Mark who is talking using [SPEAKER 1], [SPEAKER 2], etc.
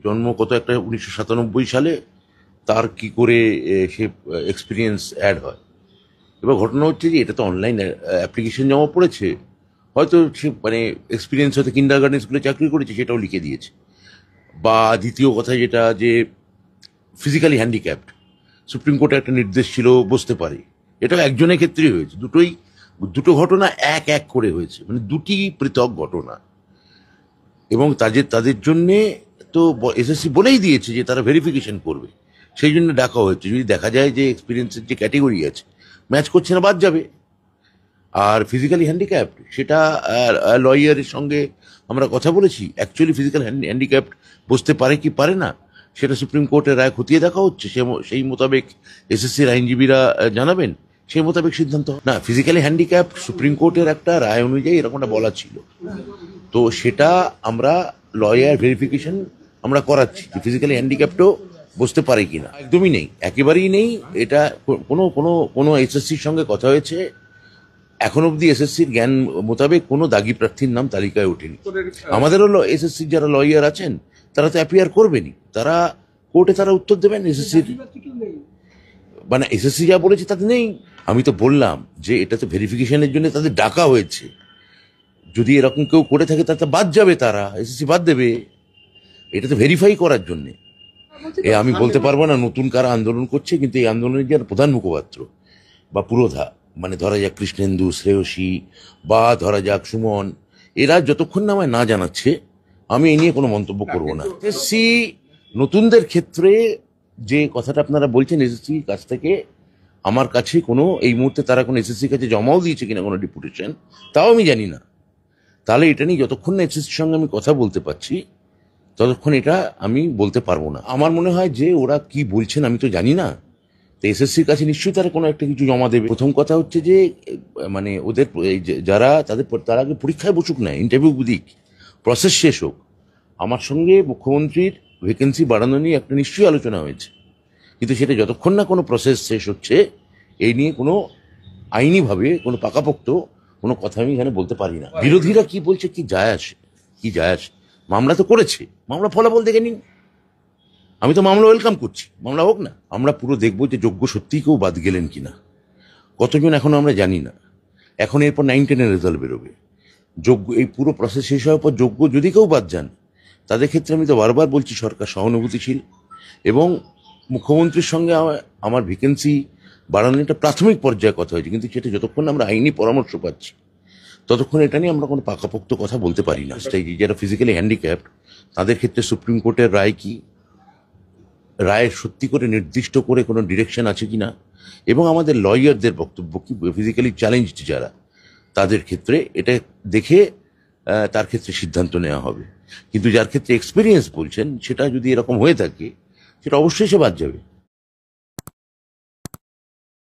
[SPEAKER 1] জন্ম কত একটা 1997 সালে, তার কি করে সে এক্সপিরিয়েন্স অ্যাড হয়। এবার ঘটনা হচ্ছে যে এটা তো অনলাইন অ্যাপ্লিকেশন জমা পড়েছে, হয়তো সে মানে এক্সপিরিয়েন্স হয়তো কিন্ডারগার্টেন স্কুলে চাকরি করেছে, সেটাও লিখে দিয়েছে। বা দ্বিতীয় কথা যেটা, যে ফিজিক্যালি হ্যান্ডিক্যাপড, সুপ্রিম কোর্টে একটা নির্দেশ ছিল বসতে পারে, এটা একজনের ক্ষেত্রেই হয়েছে। দুটো ঘটনা এক এক করে হয়েছে, মানে দুটি পৃথক ঘটনা। এবং তাদের জন্যে তো এসএসসি বলেই দিয়েছে যে তারা ভেরিফিকেশন করবে, সেই জন্য ডাকা হয়েছে। যদি দেখা যায় যে এক্সপিরিয়েন্সের যে ক্যাটেগরি আছে ম্যাচ করছে না, বাদ যাবে। আর ফিজিক্যালি হ্যান্ডিক্যাপড, সেটা লয়ারের সঙ্গে আমরা কথা বলেছি, অ্যাকচুয়ালি ফিজিক্যাল হ্যান্ডিক্যাপড বসতে পারে কি পারে না, সেটা সুপ্রিম কোর্টের রায় খতিয়ে দেখা হচ্ছে। সেই মোতাবেক এসএসসির আইনজীবীরা জানাবেন, সেই মোতাবেক সিদ্ধান্ত না। ফিজিক্যালি হ্যান্ডিক্যাপড সুপ্রিম কোর্টের একটা রায় অনুযায়ী এরকমটা বলা ছিল, তো সেটা আমরা লয়ার ভেরিফিকেশন আমরা করাচ্ছি যে ফিজিক্যালি হ্যান্ডিক্যাপডও বসতে পারে কিনা। একদমই নেই, একেবারেই নেই। এটা কোনো কোনো কোনো এসএসসির সঙ্গে কথা হয়েছে, এখন অব্দি এসএসসির জ্ঞান মোতাবেক কোনো দাগি প্রার্থীর নাম তালিকায় ওঠেনি। আমাদেরও এসএসসির যারা লয়ার আছেন তারা তো অ্যাপিয়ার করবেনই, তারা কোর্টে তারা উত্তর দেবেন। এসএসসির মানে এসএসসি যা বলেছে তাতে নেই। আমি তো বললাম যে এটা তো ভেরিফিকেশনের জন্য তাদের ডাকা হয়েছে, যদি এরকম কেউ করে থাকে তাতে বাদ যাবে, তারা এসএসসি বাদ দেবে। এটা তো ভেরিফাই করার জন্যে। আমি বলতে পারবো না নতুন কারা আন্দোলন করছে, কিন্তু এই আন্দোলনের যারা প্রধান মুখপাত্র বা পুরোধা, মানে ধরা যাক কৃষ্ণেন্দু, শ্রেয়সী, বা ধরা যাক সুমন, এরা যতক্ষণ না আমায় না জানাচ্ছে আমি এই নিয়ে কোনো মন্তব্য করব না। এসএসসি নতুনদের ক্ষেত্রে যে কথাটা আপনারা বলছেন, এসএসসির কাছ থেকে আমার কাছে কোনো এই মুহূর্তে তারা কোনো এসএসসির কাছে জমাও দিয়েছে কিনা কোনো ডেপুটেশন, তাও আমি জানি না। তাহলে এটা নিয়ে যতক্ষণ না এসএসসির সঙ্গে আমি কথা বলতে পারছি ততক্ষণ এটা আমি বলতে পারবো না। আমার মনে হয় যে ওরা কি বলছেন আমি তো জানি না, তো এসএসসির কাছে নিশ্চয়ই তারা কোনো একটা কিছু জমা দেবে। প্রথম কথা হচ্ছে যে মানে ওদের যারা তার আগে পরীক্ষায় বসুক না, ইন্টারভিউ দিক, প্রসেস শেষ হোক। আমার সঙ্গে মুখ্যমন্ত্রীর ভ্যাকেন্সি বাড়ানো নিয়ে একটা নিশ্চয়ই আলোচনা হয়েছে, কিন্তু সেটা যতক্ষণ না কোনো প্রসেস শেষ হচ্ছে এই নিয়ে কোনো আইনিভাবে কোনো পাকাপোক্ত কোনো কথা আমি এখানে বলতে পারি না। বিরোধীরা কি বলছে কি যায় আসে, মামলা তো করেছে, মামলা ফলাফল দেখে নিন। আমি তো মামলা ওয়েলকাম করছি, মামলা হোক না। আমরা পুরো দেখবো যে যোগ্য সত্যিই কেউ বাদ গেলেন কিনা, কতজন এখনো আমরা জানি না। এখন এরপর 9-10-এর রেজাল্ট বেরোবে। যোগ্য এই পুরো প্রসেস শেষ হওয়ার পর যোগ্য যদি কেউ বাদ যান, তাদের ক্ষেত্রে আমি তো বারবার বলছি সরকার সহানুভূতিশীল, এবং মুখ্যমন্ত্রীর সঙ্গে আমার ভ্যাকেন্সি বাড়ানোর একটা প্রাথমিক পর্যায়ে কথা হয়েছে, কিন্তু সেটা যতক্ষণ আমরা আইনি পরামর্শ পাচ্ছি ততক্ষণ এটা নিয়ে আমরা কোনো পাকাপোক্ত কথা বলতে পারি না। যারা ফিজিক্যালি হ্যান্ডিক্যাপড তাদের ক্ষেত্রে সুপ্রিম কোর্টের রায় কি, রায়ের সত্যি করে নির্দিষ্ট করে কোনো ডিরেকশন আছে কিনা, এবং আমাদের লয়ারদের বক্তব্য কি, ফিজিক্যালি চ্যালেঞ্জড যারা, তাদের ক্ষেত্রে এটা দেখে তার ক্ষেত্রে সিদ্ধান্ত নেওয়া হবে। কিন্তু যার ক্ষেত্রে এক্সপিরিয়েন্স বলছেন, সেটা যদি এরকম হয়ে থাকে সেটা অবশ্যই সে বাদ যাবে।